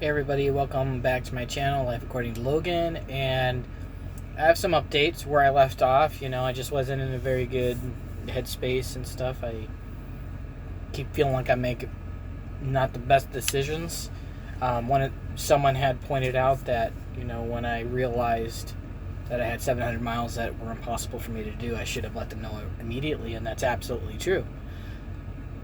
Hey everybody, welcome back to my channel, Life According to Logan, and I have some updates where I left off. I just wasn't in a very good headspace and stuff. I keep feeling like I make not the best decisions. Someone had pointed out that, when I realized that I had 700 miles that were impossible for me to do, I should have let them know immediately, and that's absolutely true.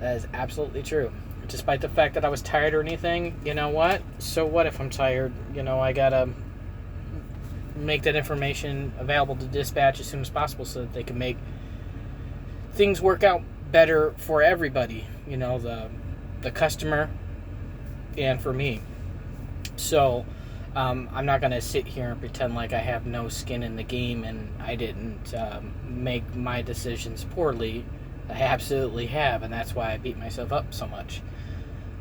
That is absolutely true. Despite the fact that I was tired or anything, you know what? So what if I'm tired? I gotta make that information available to dispatch as soon as possible so that they can make things work out better for everybody. The customer and for me. So I'm not gonna sit here and pretend like I have no skin in the game and I didn't make my decisions poorly. I absolutely have, and that's why I beat myself up so much.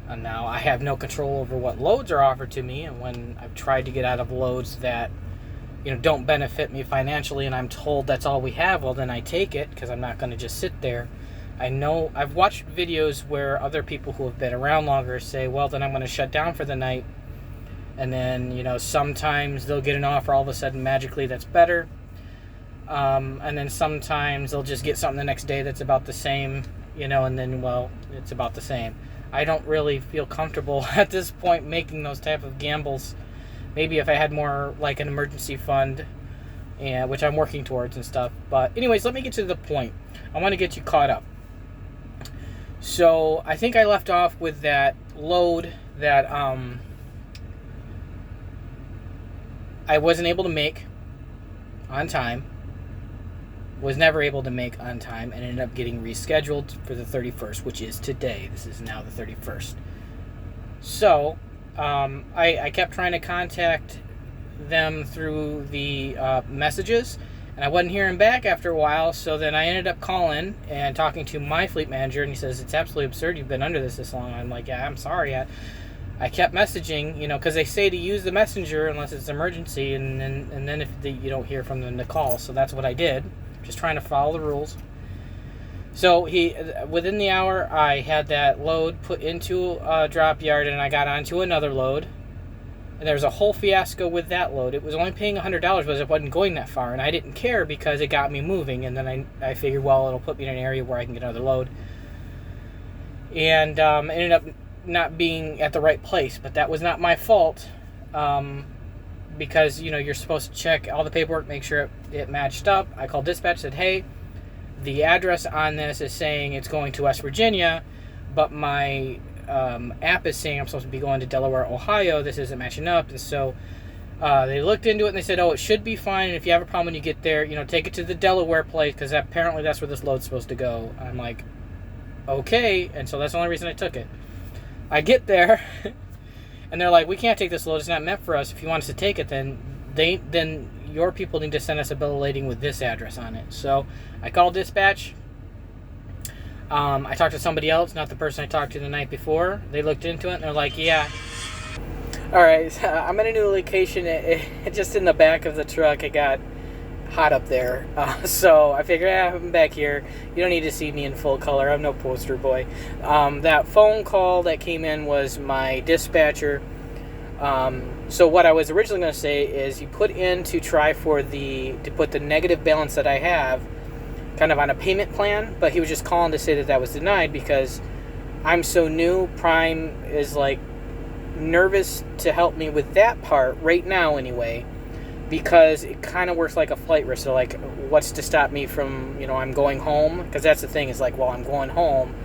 And now I have no control over what loads are offered to me, and when I've tried to get out of loads that don't benefit me financially and I'm told that's all we have, well then I take it, because I'm not going to just sit there. I know I've watched videos where other people who have been around longer say, well then I'm going to shut down for the night, and then sometimes they'll get an offer all of a sudden magically that's better. And then sometimes they'll just get something the next day that's about the same, and then, well, it's about the same. I don't really feel comfortable at this point making those type of gambles. Maybe if I had more like an emergency fund, which I'm working towards and stuff. But anyways, let me get to the point. I want to get you caught up. So I think I left off with that load that I wasn't able to make on time. Was never able to make on time and ended up getting rescheduled for the 31st, which is today. This is now the 31st. So I kept trying to contact them through the messages, and I wasn't hearing back after a while. So then I ended up calling and talking to my fleet manager, and he says, it's absolutely absurd you've been under this long. I'm like, yeah, I'm sorry. I kept messaging, because they say to use the messenger unless it's emergency, and then if you don't hear from them to call. So that's what I did. Just trying to follow the rules. So within the hour, I had that load put into a drop yard, and I got onto another load. And there was a whole fiasco with that load. It was only paying $100, but it wasn't going that far, and I didn't care because it got me moving. And then I figured, well, it'll put me in an area where I can get another load. And ended up not being at the right place, but that was not my fault. Because you're supposed to check all the paperwork, make sure it matched up. I called dispatch, said, hey, the address on this is saying it's going to West Virginia, but my app is saying I'm supposed to be going to Delaware, Ohio. This isn't matching up. And so they looked into it and they said, oh, it should be fine, and if you have a problem when you get there, take it to the Delaware place, because apparently that's where this load's supposed to go. I'm like, okay. And so that's the only reason I took it. I get there and they're like, we can't take this load. It's not meant for us. If you want us to take it, then your people need to send us a bill of lading with this address on it. So I called dispatch. I talked to somebody else, not the person I talked to the night before. They looked into it, and they're like, yeah. All right, so I'm at a new location. Just in the back of the truck, it got hot up there. So I figured, I'm back here. You don't need to see me in full color. I'm no poster boy. That phone call that came in was my dispatcher. So what I was originally going to say is he put in to try to put the negative balance that I have kind of on a payment plan, but he was just calling to say that was denied because I'm so new. Prime is like nervous to help me with that part right now anyway, because it kind of works like a flight risk. So like, what's to stop me from, I'm going home? Because that's the thing, is like, well, I'm going home.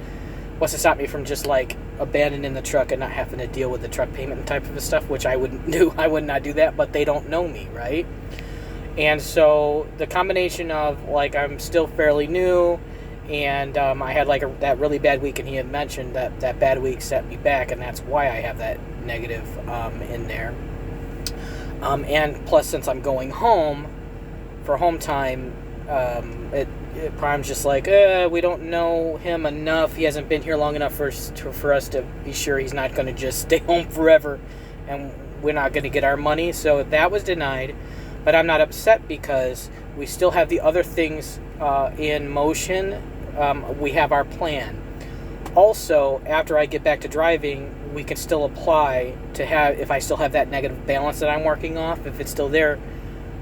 What's to stop me from just like abandoning the truck and not having to deal with the truck payment and type of stuff, which I wouldn't do. I would not do that, but they don't know me, right? And so the combination of like, I'm still fairly new, and I had like that really bad week, and he had mentioned that bad week set me back, and that's why I have that negative in there. And plus, since I'm going home for home time, Prime's just like, we don't know him enough. He hasn't been here long enough for us to be sure he's not going to just stay home forever, and we're not going to get our money. So that was denied. But I'm not upset because we still have the other things in motion. We have our plan. Also, after I get back to driving, we can still apply to have, if I still have that negative balance that I'm working off, if it's still there,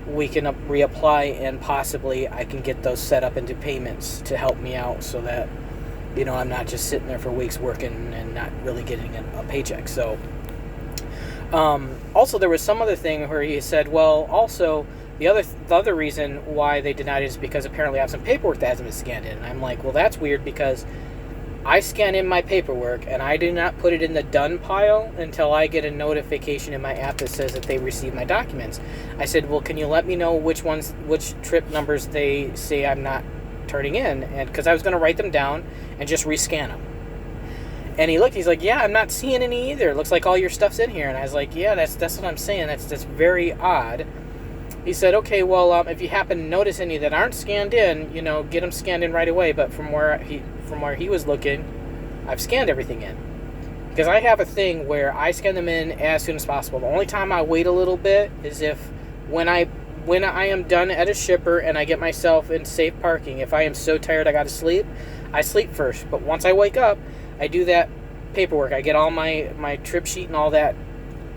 we can reapply, and possibly I can get those set up into payments to help me out so that, I'm not just sitting there for weeks working and not really getting a paycheck. So, also there was some other thing where he said, well, also the other reason why they denied it is because apparently I have some paperwork that hasn't been scanned in. And I'm like, well, that's weird, because I scan in my paperwork and I do not put it in the done pile until I get a notification in my app that says that they received my documents. I said, well, can you let me know which trip numbers they say I'm not turning in? And because I was going to write them down and just rescan them. And he looked, he's like, yeah, I'm not seeing any either. It looks like all your stuff's in here. And I was like, yeah, that's what I'm saying. That's very odd. He said, okay, well, if you happen to notice any that aren't scanned in, get them scanned in right away. But from where he was looking, I've scanned everything in. Because I have a thing where I scan them in as soon as possible. The only time I wait a little bit is when I am done at a shipper and I get myself in safe parking. If I am so tired I got to sleep, I sleep first. But once I wake up, I do that paperwork. I get all my trip sheet and all that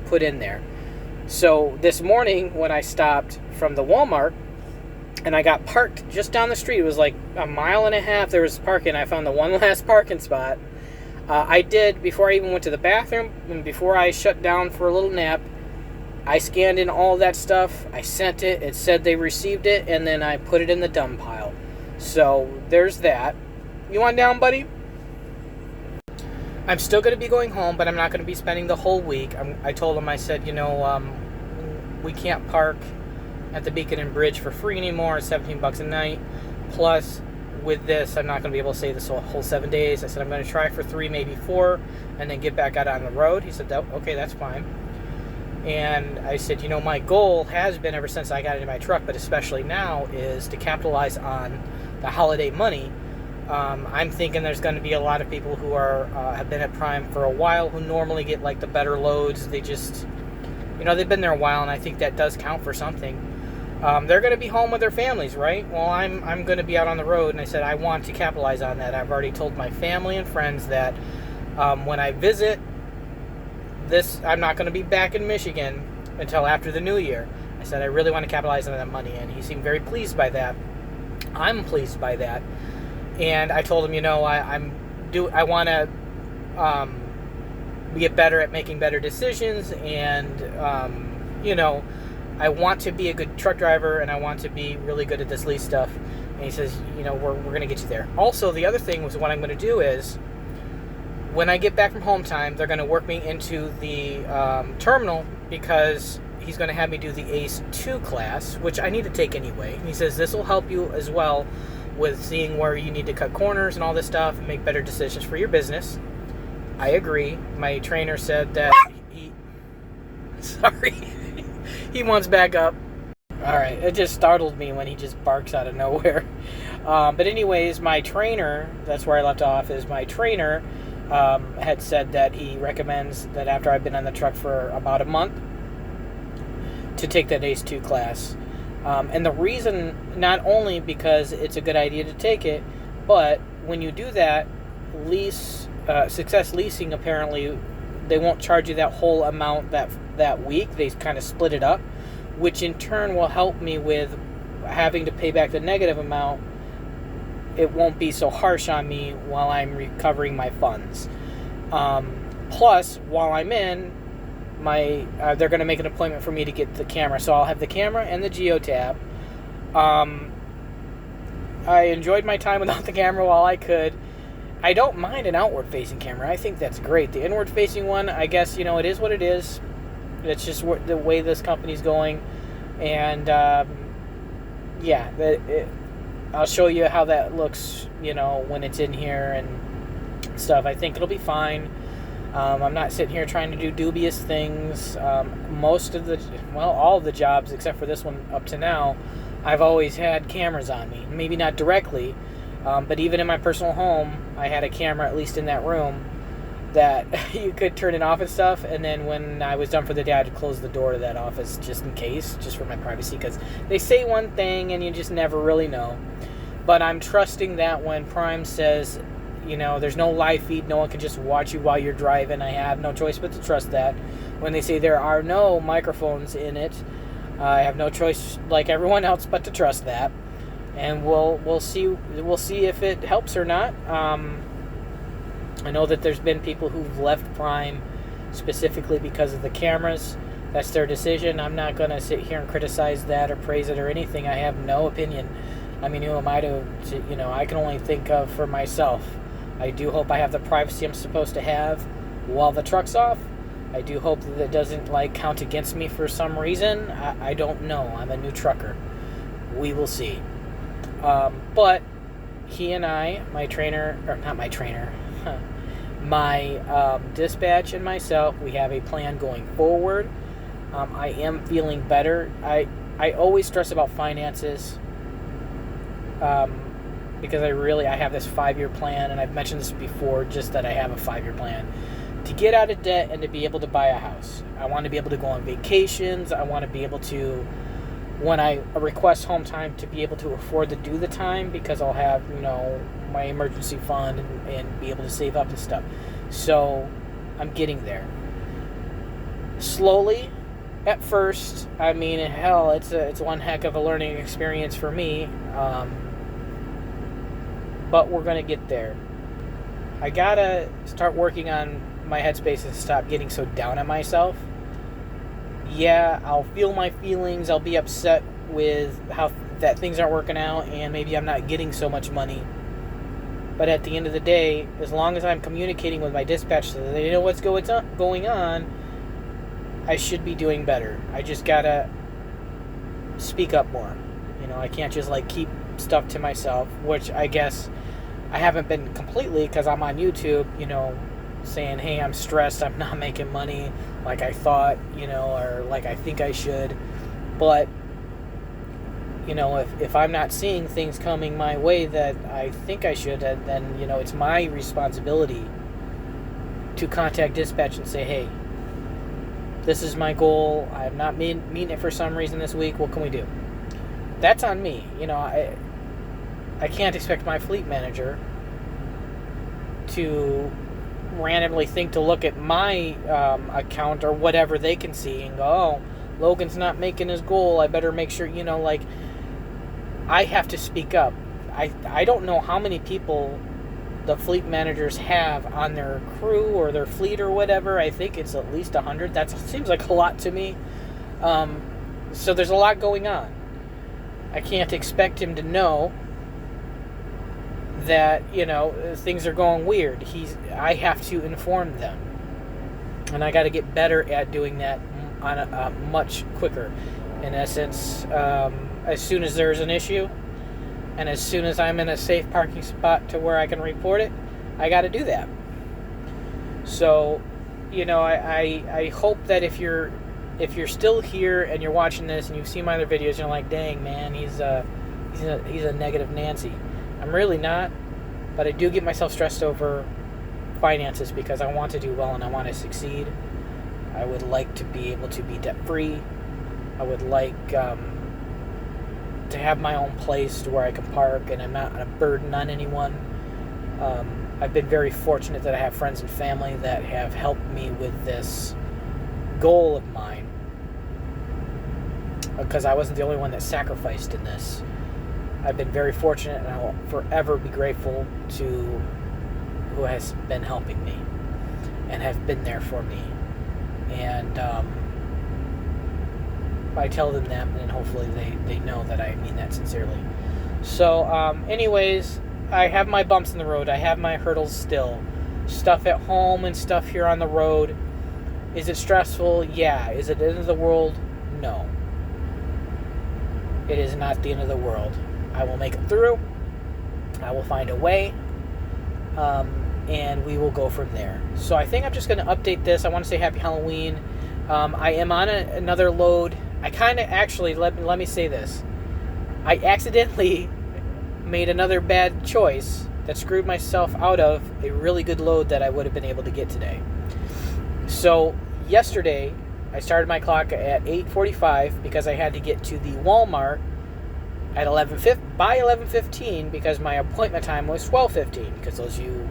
put in there. So this morning when I stopped from the Walmart and I got parked just down the street, it was like a mile and a half there was parking. I found the one last parking spot. I did, before I even went to the bathroom and before I shut down for a little nap, I scanned in all that stuff. I sent it. It said they received it, and then I put it in the done pile. So there's that. You on down, buddy? I'm still going to be going home, but I'm not going to be spending the whole week. I told him, I said, we can't park at the Beacon and Bridge for free anymore. It's $17 a night. Plus, with this, I'm not going to be able to stay this whole 7 days. I said, I'm going to try for 3, maybe 4, and then get back out on the road. He said, okay, that's fine. And I said, my goal has been ever since I got into my truck, but especially now, is to capitalize on the holiday money. I'm thinking there's going to be a lot of people who have been at Prime for a while who normally get like the better loads. They just, they've been there a while, and I think that does count for something. They're going to be home with their families, right? Well, I'm going to be out on the road, and I said I want to capitalize on that. I've already told my family and friends that when I visit I'm not going to be back in Michigan until after the new year. I said I really want to capitalize on that money, and he seemed very pleased by that. I'm pleased by that. And I told him, I want to get better at making better decisions, and I want to be a good truck driver, and I want to be really good at this lease stuff. And he says, we're going to get you there. Also, the other thing was, what I'm going to do is, when I get back from home time, they're going to work me into the terminal, because he's going to have me do the ACE 2 class, which I need to take anyway. And he says this will help you as well with seeing where you need to cut corners and all this stuff and make better decisions for your business. I agree. My trainer said that sorry, he wants back up. All right, it just startled me when he just barks out of nowhere. But anyways, my trainer, that's where I left off, is my trainer had said that he recommends that after I've been on the truck for about a month to take that ACE 2 class. And the reason, not only because it's a good idea to take it, but when you do that, Success Leasing, apparently, they won't charge you that whole amount that week. They kind of split it up, which in turn will help me with having to pay back the negative amount. It won't be so harsh on me while I'm recovering my funds. Plus, while I'm in, they're going to make an appointment for me to get the camera. So I'll have the camera and the Geotab. I enjoyed my time without the camera while I could. I don't mind an outward-facing camera. I think that's great. The inward-facing one, I guess, it is what it is. It's just the way this company's going. And, I'll show you how that looks, when it's in here and stuff. I think it'll be fine. I'm not sitting here trying to do dubious things. All of the jobs, except for this one up to now, I've always had cameras on me. Maybe not directly, but even in my personal home, I had a camera, at least in that room, that you could turn it off and stuff. And then when I was done for the day, I'd close the door to that office just in case, just for my privacy, because they say one thing and you just never really know. But I'm trusting that when Prime says, There's no live feed. No one can just watch you while you're driving. I have no choice but to trust that. When they say there are no microphones in it, I have no choice, like everyone else, but to trust that. And we'll see if it helps or not. I know that there's been people who've left Prime specifically because of the cameras. That's their decision. I'm not going to sit here and criticize that or praise it or anything. I have no opinion. I mean, who am I to I can only think of for myself. I do hope I have the privacy I'm supposed to have while the truck's off. I do hope that it doesn't, count against me for some reason. I don't know. I'm a new trucker. We will see. But he and I, my dispatch and myself, we have a plan going forward. I am feeling better. I always stress about finances because I have this 5-year plan, and I've mentioned this before, just that I have a 5-year plan to get out of debt and to be able to buy a house. I want to be able to go on vacations. I want to be able to, when I request home time, to be able to afford to do the time, because I'll have, my emergency fund and be able to save up and stuff. So I'm getting there. Slowly, at first. I mean, hell, it's one heck of a learning experience for me. But we're going to get there. I got to start working on my headspace and stop getting so down on myself. Yeah, I'll feel my feelings. I'll be upset with how that things aren't working out, and maybe I'm not getting so much money. But at the end of the day, as long as I'm communicating with my dispatch so that they know what's going on, I should be doing better. I just gotta speak up more. I can't just keep stuff to myself, which I guess I haven't been completely, because I'm on YouTube, saying, hey, I'm stressed, I'm not making money like I thought, or like I think I should. But, if I'm not seeing things coming my way that I think I should, then, it's my responsibility to contact dispatch and say, hey, this is my goal. I'm not meeting it for some reason this week. What can we do? That's on me. I can't expect my fleet manager to randomly think to look at my account or whatever they can see and go, oh, Logan's not making his goal. I better make sure, I have to speak up. I don't know how many people the fleet managers have on their crew or their fleet or whatever. I think it's at least 100. That seems like a lot to me. So there's a lot going on. I can't expect him to know that, things are going weird. I have to inform them. And I got to get better at doing that on a much quicker. In essence, as soon as there's an issue, and as soon as I'm in a safe parking spot to where I can report it, I got to do that. So, I hope that if you're still here and you're watching this and you've seen my other videos, you're like, dang, man, he's a negative Nancy. I'm really not, but I do get myself stressed over finances because I want to do well and I want to succeed. I would like to be able to be debt-free. I would like to have my own place where I can park and I'm not a burden on anyone. I've been very fortunate that I have friends and family that have helped me with this goal of mine, because I wasn't the only one that sacrificed in this. I've been very fortunate, and I will forever be grateful to who has been helping me and have been there for me. And I tell them that, and hopefully they know that I mean that sincerely. So, anyways, I have my bumps in the road. I have my hurdles still. Stuff at home and stuff here on the road. Is it stressful? Yeah. Is it the end of the world? No. It is not the end of the world. I will make it through. I will find a way. And we will go from there. So I think I'm just going to update this. I want to say Happy Halloween. I am on another load. I kind of actually, let me say this. I accidentally made another bad choice that screwed myself out of a really good load that I would have been able to get today. So yesterday, I started my clock at 8:45 because I had to get to the Walmart at 11:15 because my appointment time was 12:15. Because those of you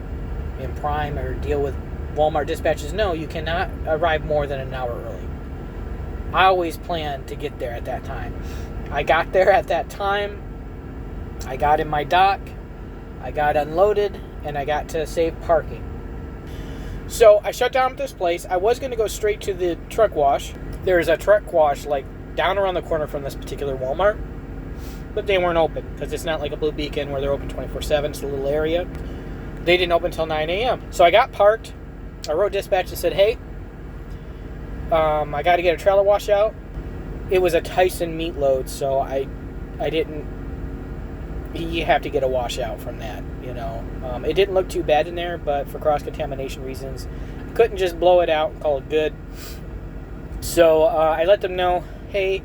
in Prime or deal with Walmart dispatches know you cannot arrive more than an hour early. I always plan to get there at that time. I got there at that time. I got in my dock. I got unloaded, and I got to save parking. So I shut down this place. I was going to go straight to the truck wash. There's a truck wash like down around the corner from this particular Walmart, but they weren't open because it's not like a Blue Beacon where they're open 24/7. It's a little area. They didn't open until 9 a.m. So I got parked. I wrote dispatch and said, hey, I got to get a trailer wash out. It was a Tyson meat load, so I didn't. You have to get a washout from that, you know. It didn't look too bad in there, but for cross-contamination reasons, I couldn't just blow it out and call it good. So I let them know, hey,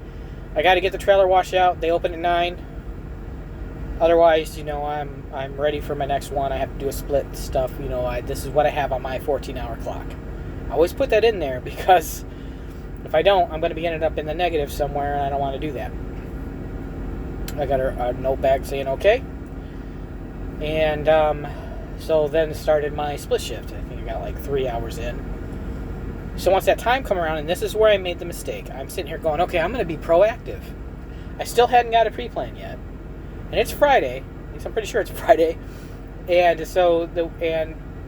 I got to get the trailer wash out. They open at 9. Otherwise, you know, I'm ready for my next one. I have to do a split stuff. You know, this is what I have on my 14-hour clock. I always put that in there because if I don't, I'm going to be ended up in the negative somewhere, and I don't want to do that. I got a note back saying okay. And so then started my split shift. I think I got like 3 hours in. So once that time come around, and this is where I made the mistake. I'm sitting here going, okay, I'm going to be proactive. I still hadn't got a pre-plan yet. And it's Friday. At least I'm pretty sure it's Friday. And so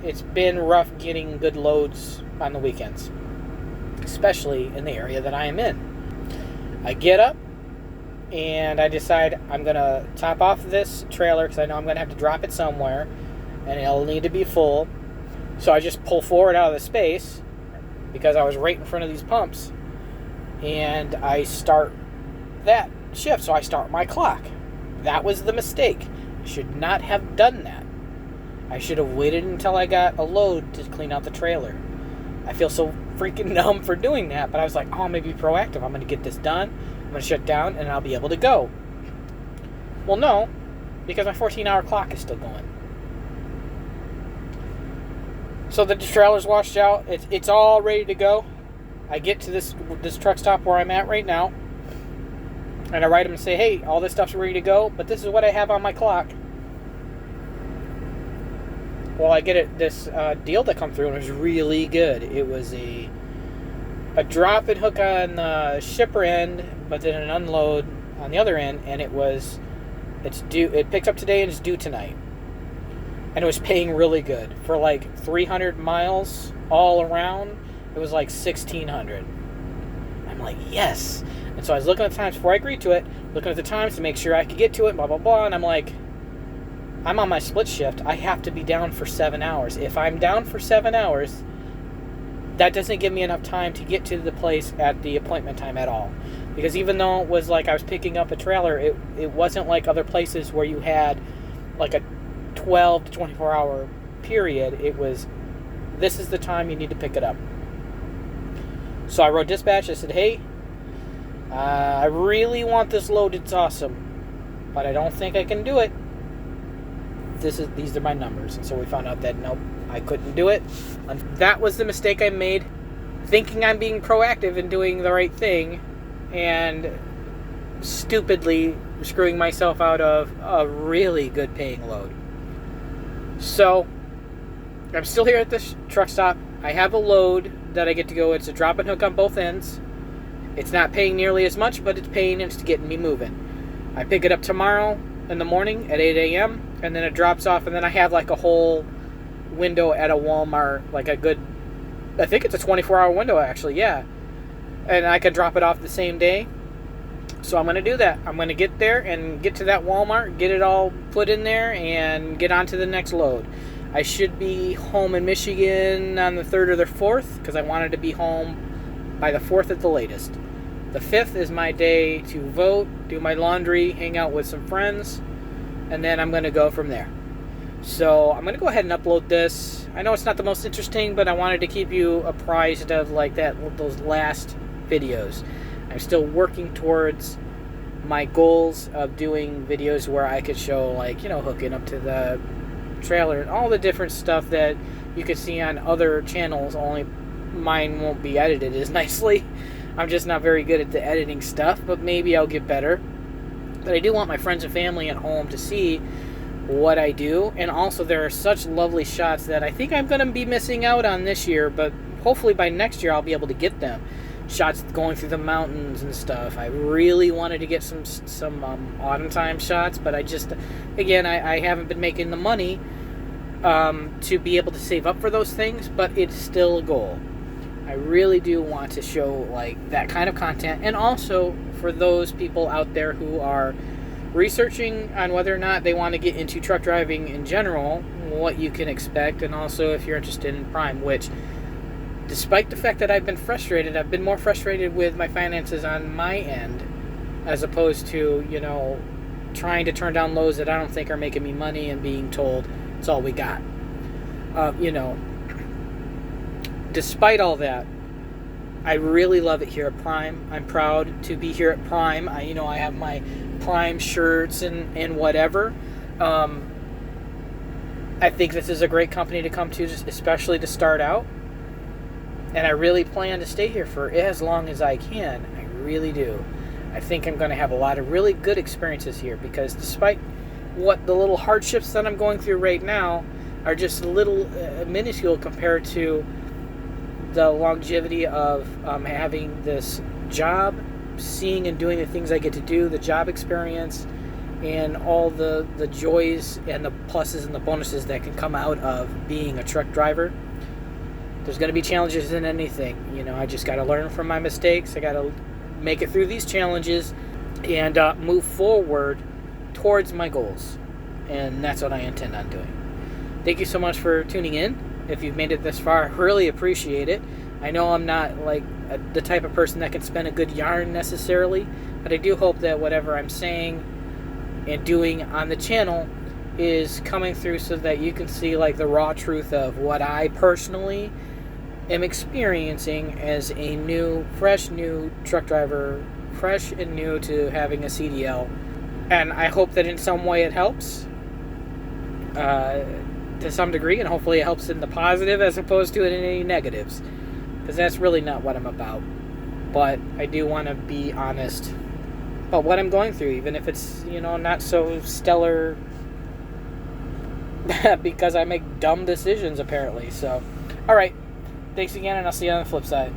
it's been rough getting good loads on the weekends, especially in the area that I am in. I get up and I decide I'm going to top off this trailer because I know I'm going to have to drop it somewhere and it'll need to be full. So I just pull forward out of the space because I was right in front of these pumps, and I start that shift. So I start my clock. That was the mistake. I should not have done that. I should have waited until I got a load to clean out the trailer. I feel so freaking dumb for doing that, but I was like, oh, I'm going to be proactive. I'm going to get this done. I'm going to shut down, and I'll be able to go. Well, no, because my 14-hour clock is still going. So the trailer's washed out. It's all ready to go. I get to this truck stop where I'm at right now, and I write them and say, hey, all this stuff's ready to go, but this is what I have on my clock. Well, I get this deal that come through, and it was really good. It was a drop and hook on the shipper end, but then an unload on the other end, and it picked up today and it's due tonight. And it was paying really good. For like 300 miles all around, it was like $1,600. I'm like, yes. And so I was looking at the times before I agreed to it, looking at the times to make sure I could get to it, blah, blah, blah. And I'm like, I'm on my split shift. I have to be down for 7 hours. If I'm down for 7 hours, that doesn't give me enough time to get to the place at the appointment time at all. Because even though it was like I was picking up a trailer, it wasn't like other places where you had like a 12 to 24 hour period. It was, this is the time you need to pick it up. So I wrote dispatch. I said, hey, I really want this load. It's awesome, but I don't think I can do it. These are my numbers. And so we found out that nope, I couldn't do it. And that was the mistake I made, thinking I'm being proactive and doing the right thing, and stupidly screwing myself out of a really good paying load. So I'm still here at this truck stop. I have a load that I get to go. It's a drop and hook on both ends. It's not paying nearly as much, but it's paying, and it's getting me moving. I pick it up tomorrow in the morning at 8 a.m., and then it drops off, and then I have like a whole window at a Walmart, like a good, I think it's a 24-hour window actually, yeah. And I can drop it off the same day. So I'm going to do that. I'm going to get there and get to that Walmart, get it all put in there, and get on to the next load. I should be home in Michigan on the 3rd or the 4th, because I wanted to be home by the 4th at the latest. The 5th is my day to vote, do my laundry, hang out with some friends, and then I'm going to go from there. So I'm going to go ahead and upload this. I know it's not the most interesting, but I wanted to keep you apprised of like those last videos. I'm still working towards my goals of doing videos where I could show, like, you know, hooking up to the trailer and all the different stuff that you could see on other channels, only mine won't be edited as nicely. I'm just not very good at the editing stuff, but maybe I'll get better. But I do want my friends and family at home to see what I do. And also, there are such lovely shots that I think I'm going to be missing out on this year, but hopefully by next year I'll be able to get them. Shots going through the mountains and stuff. I really wanted to get some autumn time shots, but I just, again, I haven't been making the money to be able to save up for those things, but it's still a goal. I really do want to show like that kind of content, and also for those people out there who are researching on whether or not they want to get into truck driving in general, what you can expect, and also if you're interested in Prime, which, despite the fact that I've been frustrated, I've been more frustrated with my finances on my end as opposed to, trying to turn down lows that I don't think are making me money and being told it's all we got. Despite all that, I really love it here at Prime. I'm proud to be here at Prime. I have my Prime shirts and whatever. I think this is a great company to come to, especially to start out. And I really plan to stay here for as long as I can. I really do. I think I'm going to have a lot of really good experiences here, because despite what the little hardships that I'm going through right now are just a little minuscule compared to the longevity of having this job, seeing and doing the things I get to do, the job experience, and all the joys and the pluses and the bonuses that can come out of being a truck driver. There's going to be challenges in anything. I just got to learn from my mistakes. I got to make it through these challenges and move forward towards my goals. And that's what I intend on doing. Thank you so much for tuning in. If you've made it this far, I really appreciate it. I know I'm not like the type of person that can spin a good yarn necessarily, but I do hope that whatever I'm saying and doing on the channel is coming through so that you can see like the raw truth of what I personally am experiencing as a fresh new truck driver, fresh and new to having a CDL. And I hope that in some way it helps to some degree, and hopefully it helps in the positive as opposed to in any negatives, because that's really not what I'm about. But I do want to be honest about what I'm going through, even if it's not so stellar because I make dumb decisions apparently. So alright, thanks again, and I'll see you on the flip side.